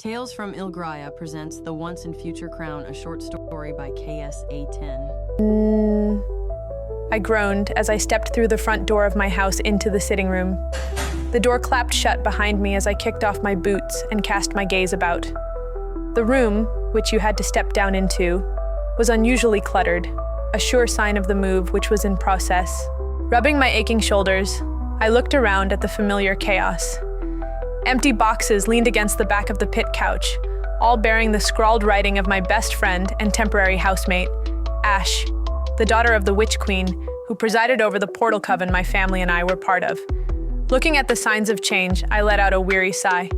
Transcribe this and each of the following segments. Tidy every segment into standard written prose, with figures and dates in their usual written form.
Tales from Ilgraya presents The Once and Future Crown, a short story by KSA10. I groaned as I stepped through the front door of my house into the sitting room. The door clapped shut behind me as I kicked off my boots and cast my gaze about. The room, which you had to step down into, was unusually cluttered, a sure sign of the move which was in process. Rubbing my aching shoulders, I looked around at the familiar chaos. Empty boxes leaned against the back of the pit couch, all bearing the scrawled writing of my best friend and temporary housemate, Ash, the daughter of the Witch Queen, who presided over the portal coven my family and I were part of. Looking at the signs of change, I let out a weary sigh.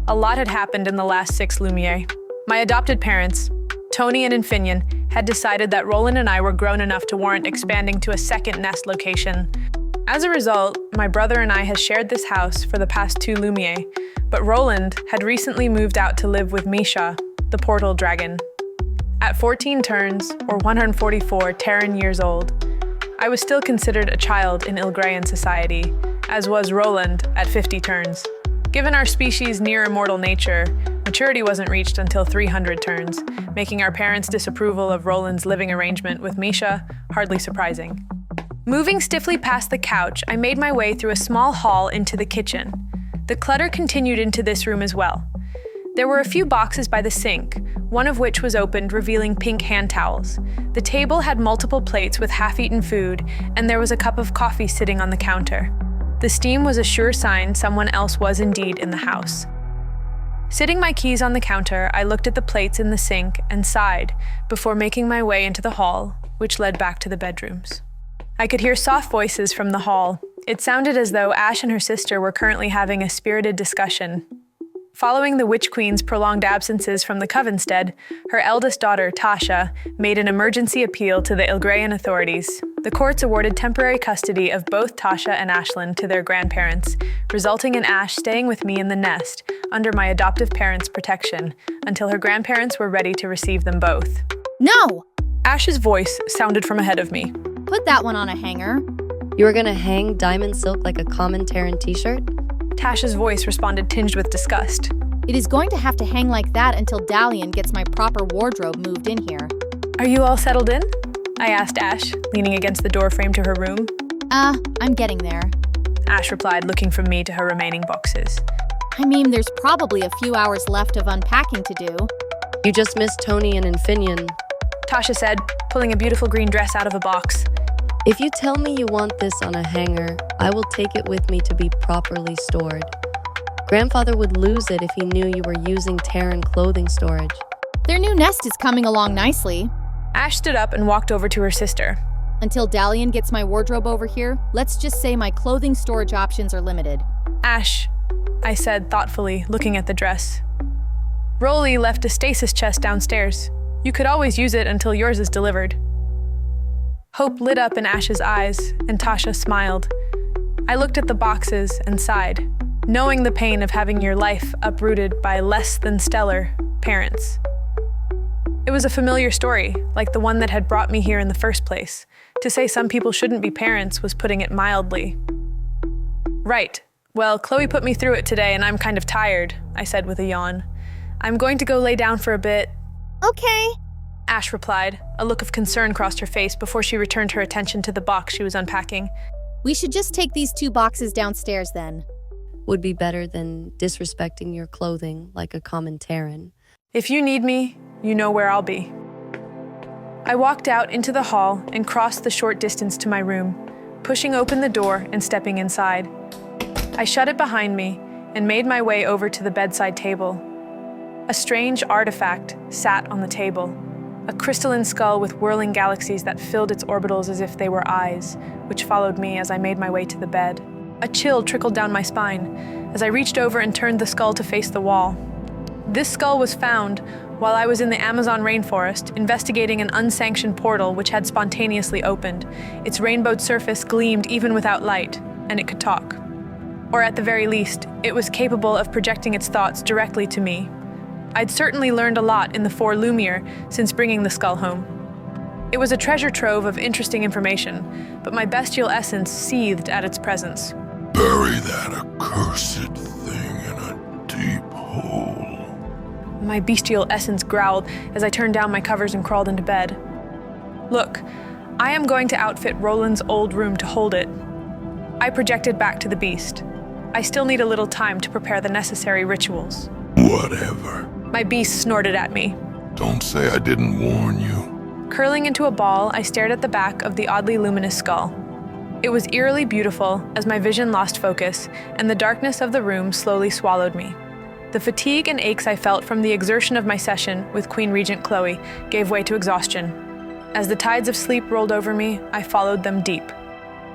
A lot had happened in the last 6 Lumiere. My adopted parents, Tony and Infinian, had decided that Roland and I were grown enough to warrant expanding to a second nest location. As a result, my brother and I had shared this house for the past 2 Lumiere, but Roland had recently moved out to live with Misha, the portal dragon. At 14 turns, or 144 Terran years old, I was still considered a child in Ilgrayan society, as was Roland at 50 turns. Given our species' near immortal nature, maturity wasn't reached until 300 turns, making our parents' disapproval of Roland's living arrangement with Misha hardly surprising. Moving stiffly past the couch, I made my way through a small hall into the kitchen. The clutter continued into this room as well. There were a few boxes by the sink, one of which was opened, revealing pink hand towels. The table had multiple plates with half-eaten food, and there was a cup of coffee sitting on the counter. The steam was a sure sign someone else was indeed in the house. Sitting my keys on the counter, I looked at the plates in the sink and sighed before making my way into the hall, which led back to the bedrooms. I could hear soft voices from the hall. It sounded as though Ash and her sister were currently having a spirited discussion. Following the Witch Queen's prolonged absences from the Covenstead, her eldest daughter, Tasha, made an emergency appeal to the Ilgrayan authorities. The courts awarded temporary custody of both Tasha and Ashlyn to their grandparents, resulting in Ash staying with me in the nest under my adoptive parents' protection until her grandparents were ready to receive them both. No! Ash's voice sounded from ahead of me. Put that one on a hanger. You were gonna hang diamond silk like a common Terran t-shirt? Tasha's voice responded, tinged with disgust. It is going to have to hang like that until Dalian gets my proper wardrobe moved in here. Are you all settled in? I asked Ash, leaning against the doorframe to her room. I'm getting there. Ash replied, looking from me to her remaining boxes. I mean, there's probably a few hours left of unpacking to do. You just missed Tony and Infinian. Tasha said, pulling a beautiful green dress out of a box. If you tell me you want this on a hanger, I will take it with me to be properly stored. Grandfather would lose it if he knew you were using Terran clothing storage. Their new nest is coming along nicely. Ash stood up and walked over to her sister. Until Dalian gets my wardrobe over here, let's just say my clothing storage options are limited. Ash, I said thoughtfully, looking at the dress. Rolly left a stasis chest downstairs. You could always use it until yours is delivered. Hope lit up in Ash's eyes, and Tasha smiled. I looked at the boxes and sighed, knowing the pain of having your life uprooted by less than stellar parents. It was a familiar story, like the one that had brought me here in the first place. To say some people shouldn't be parents was putting it mildly. Right. Well, Chloe put me through it today and I'm kind of tired, I said with a yawn. I'm going to go lay down for a bit. Okay. Ash replied. A look of concern crossed her face before she returned her attention to the box she was unpacking. We should just take these 2 boxes downstairs then. Would be better than disrespecting your clothing like a common Terran. If you need me, you know where I'll be. I walked out into the hall and crossed the short distance to my room, pushing open the door and stepping inside. I shut it behind me and made my way over to the bedside table. A strange artifact sat on the table, a crystalline skull with whirling galaxies that filled its orbitals as if they were eyes, which followed me as I made my way to the bed. A chill trickled down my spine as I reached over and turned the skull to face the wall. This skull was found while I was in the Amazon rainforest investigating an unsanctioned portal which had spontaneously opened. Its rainbowed surface gleamed even without light, and it could talk. Or at the very least, it was capable of projecting its thoughts directly to me. I'd certainly learned a lot in the 4 Lumiere since bringing the skull home. It was a treasure trove of interesting information, but my bestial essence seethed at its presence. Bury that accursed thing in a deep hole. My bestial essence growled as I turned down my covers and crawled into bed. Look, I am going to outfit Roland's old room to hold it. I projected back to the beast. I still need a little time to prepare the necessary rituals. Whatever. My beast snorted at me. Don't say I didn't warn you. Curling into a ball, I stared at the back of the oddly luminous skull. It was eerily beautiful as my vision lost focus and the darkness of the room slowly swallowed me. The fatigue and aches I felt from the exertion of my session with Queen Regent Chloe gave way to exhaustion. As the tides of sleep rolled over me, I followed them deep.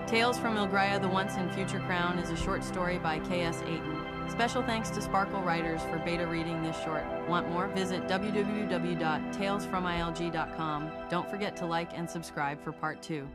Tales from Ilgraya, the Once and Future Crown is a short story by K.S. Ayton. Special thanks to Sparkle Writers for beta reading this short. Want more? Visit www.talesfromilg.com. Don't forget to like and subscribe for part 2.